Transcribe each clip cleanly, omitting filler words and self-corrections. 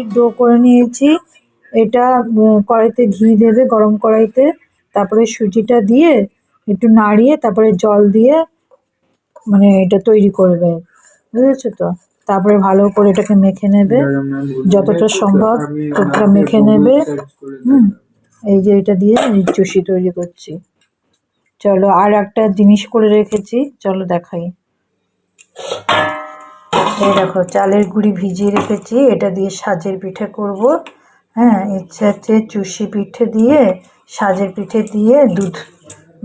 সুজির ডো করে নিয়েছি। এটা কড়াইতে ঘি দেবে, গরম কড়াইতে, তারপরে সুজিটা দিয়ে একটু নাড়িয়ে তারপরে জল দিয়ে মানে এটা তৈরি করবে, বুঝেছো তো? তারপরে ভালো করে এটাকে মেখে নেবে, যতটা সম্ভব ততটা মেখে নেবে। এই যে এটা দিয়ে চুষি তৈরি করছি। চলো, আর একটা জিনিস করে রেখেছি, চলো দেখাই। এই দেখো, চালের গুঁড়ি ভিজিয়ে রেখেছি, এটা দিয়ে সাজের পিঠে করব। হ্যাঁ, ইচ্ছা আছে চুষি পিঠে দিয়ে, সাজের পিঠে দিয়ে দুধ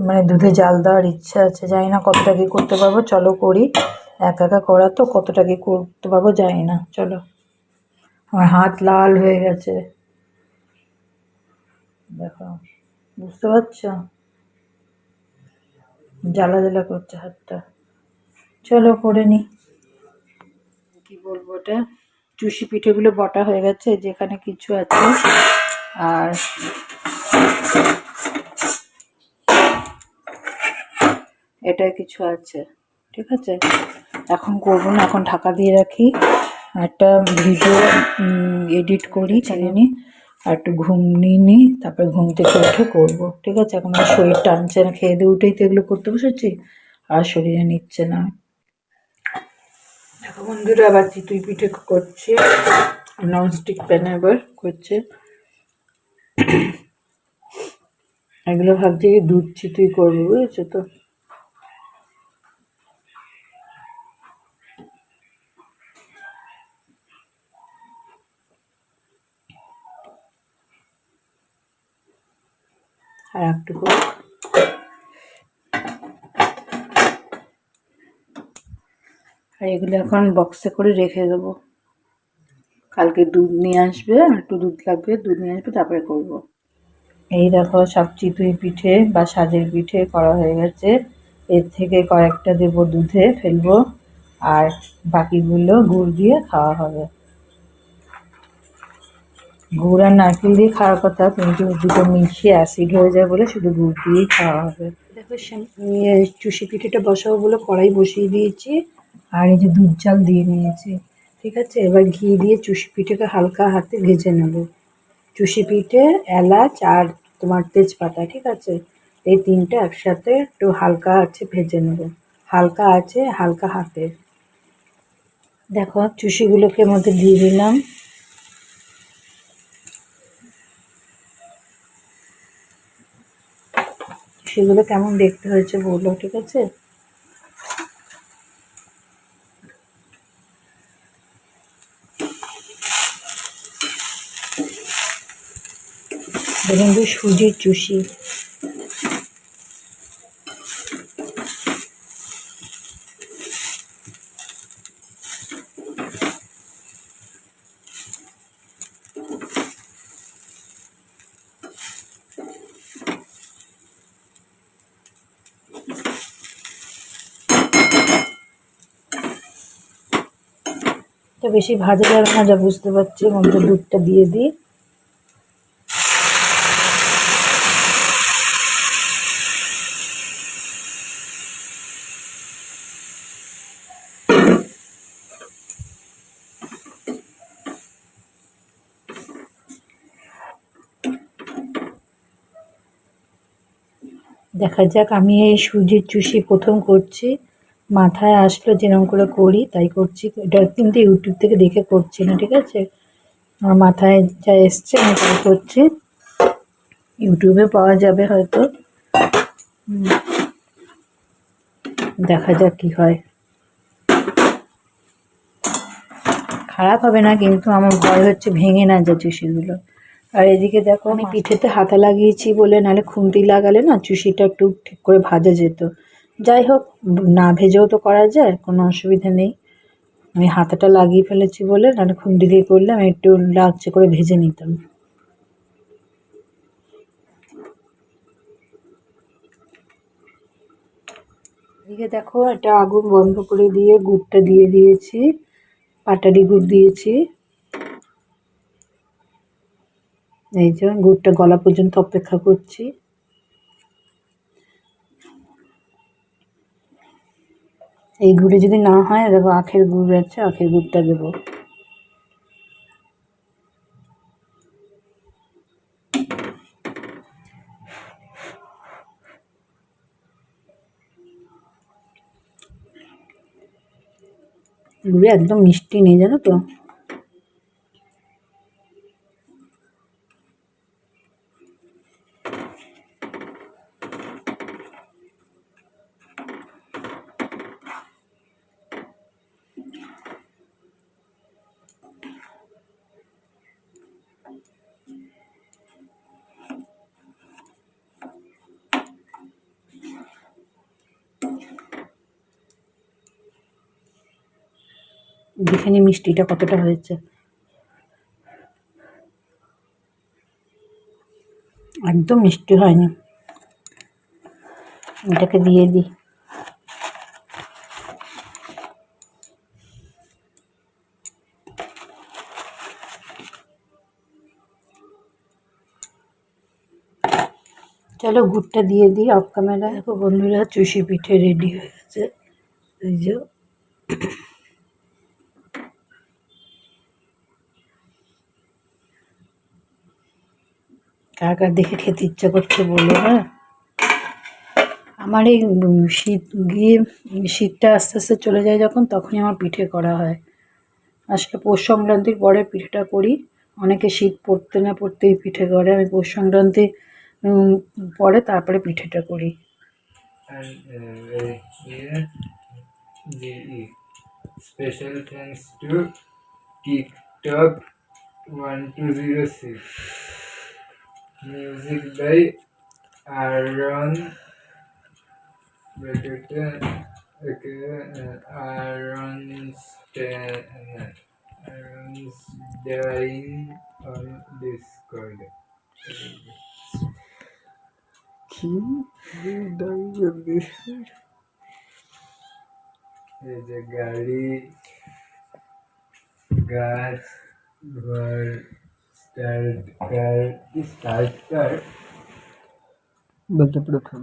মানে দুধে জাল দেওয়ার ইচ্ছা আছে। জানি না কতটা কি করতে পারবো, চলো করি। একা একা করা তো, কতটা কি করতে পারবো জানি না। চলো, আমার হাত লাল হয়ে গেছে, দেখো, বুঝতে পারছো? জ্বালা জ্বালা করছে হাতটা। চলো করে নি। কি বলবো, ওটা চুষি পিঠেগুলো বটা হয়ে গেছে, যেখানে কিছু আছে। আর এটা কিছু আছে, ঠিক আছে। এখন করবো না, এখন ঢাকা দিয়ে রাখি, একটা ভিডিও এডিট করি, ছেড়ে নিই, আর একটু ঘুম নিয়ে নিই, তারপরে ঘুম থেকে উঠে করবো, ঠিক আছে। এখন আমার শরীর টানছে না, খেয়ে দিয়ে উঠেই তো এগুলো করতে বসেছি, আর শরীরে নিচ্ছে না। দেখো বন্ধুরা, আবার চিতই পিঠে করছি, ননস্টিক প্যানে আবার করছে। এগুলো ভাবছি দুধ চিতই করবো, বুঝেছো তো। আর একটু করে আর এগুলো এখন বক্সে করে রেখে দেবো। কালকে দুধ নিয়ে আসবে, আর একটু দুধ লাগবে, দুধ নিয়ে আসবে, তারপরে করব। এই দেখো, সব চিতই পিঠে বা সাজের পিঠে করা হয়ে গেছে। এর থেকে কয়েকটা দেবো দুধে ফেলবো, আর বাকিগুলো গুড় দিয়ে খাওয়া হবে। গুড় আর নারকেল দিয়ে খাওয়ার কথা, কিন্তু দুটো মিশিয়ে অ্যাসিড হয়ে যায় বলে শুধু গুড় দিয়েই খাওয়া হবে। দেখো, চুষি পিঠেটা বসাবো বলে কড়াই বসিয়ে দিয়েছি, আর এই যে দুধ চাল দিয়ে নিয়েছি, ঠিক আছে। এবার ঘি দিয়ে চুষি পিঠেটা হালকা হাতে ভেজে নেব। চুষি পিঠে, এলাচ আর তোমার তেজপাতা, ঠিক আছে, এই তিনটে একসাথে একটু হালকা আছে ভেজে নেব, হালকা আছে, হালকা হাতে। দেখো, চুষিগুলোকে মধ্যে দিয়ে দিলাম। সেগুলো কেমন দেখতে হয়েছে বললো, ঠিক আছে। দেখুন, সুজির চুষি। তো বেশি ভাজা যাবে না, যা বুঝতে পারছি। মধ্যে দুধটা দিয়ে দিই। দেখা যাক, আমি এই সুজির চুষি প্রথম করছি, মাথায় আসলো যেরকম করে করি তাই করছি। এটা কিন্তু ইউটিউব থেকে দেখে করছি না, ঠিক আছে। আমার মাথায় যা এসছে আমি তাই করছি, ইউটিউবে পাওয়া যাবে হয়তো। দেখা যাক কি হয়। খারাপ হবে না, কিন্তু আমার ভয় হচ্ছে ভেঙে না যায় চুষিগুলো। আর এদিকে দেখো, আমি পিঠেতে হাতা লাগিয়েছি বলে, নাহলে খুন্তি লাগালে না চুষিটা একটু ঠিক করে ভাজা যেত। যাই হোক, না ভেজেও তো করা যায়, কোনো অসুবিধা নেই। আমি হাতাটা লাগিয়ে ফেলেছি বলে, নাহলে খুন্তি দিয়ে করলে আমি একটু লালচে করে ভেজে নিতাম। এদিকে দেখো, এটা আগুন বন্ধ করে দিয়ে গুড়টা দিয়ে দিয়েছি, পাটালি গুড় দিয়েছি। এই যে গুড়টা গলা পর্যন্ত অপেক্ষা করছি। এই গুড়ে যদি না হয়, দেখো আখের গুড় আছে, আখের গুড়টা দেবো। গুড়ে একদম মিষ্টি নেই, জানো তো। দেখে নি মিষ্টিটা কতটা হয়েছে, একদম মিষ্টি হয়নি। এটাকে দিয়ে দিই। চলো গুড়টা দিয়ে দিই অফ ক্যামেরা। দেখো বন্ধুরা, চুষি পিঠে রেডি হয়ে গেছে। এই যে কার কার দেখে খেতে ইচ্ছা করছে বলো। হ্যাঁ, আমার এই শীত গিয়ে শীতটা আস্তে আস্তে চলে যায় যখন, তখনই আমার পিঠে করা হয়। আসলে পৌষ সংক্রান্তির পরে পিঠেটা করি। অনেকে শীত পড়তে না পড়তেই পিঠে করে, আমি পৌষ সংক্রান্তি পরে তারপরে পিঠেটা করি। Special thanks to TikTok 1206. Music by Aaron. Aaron's dying on Discord. Is a गाड़ी गाछ घर स्टार्ट कर बंद प्रथम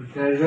उतर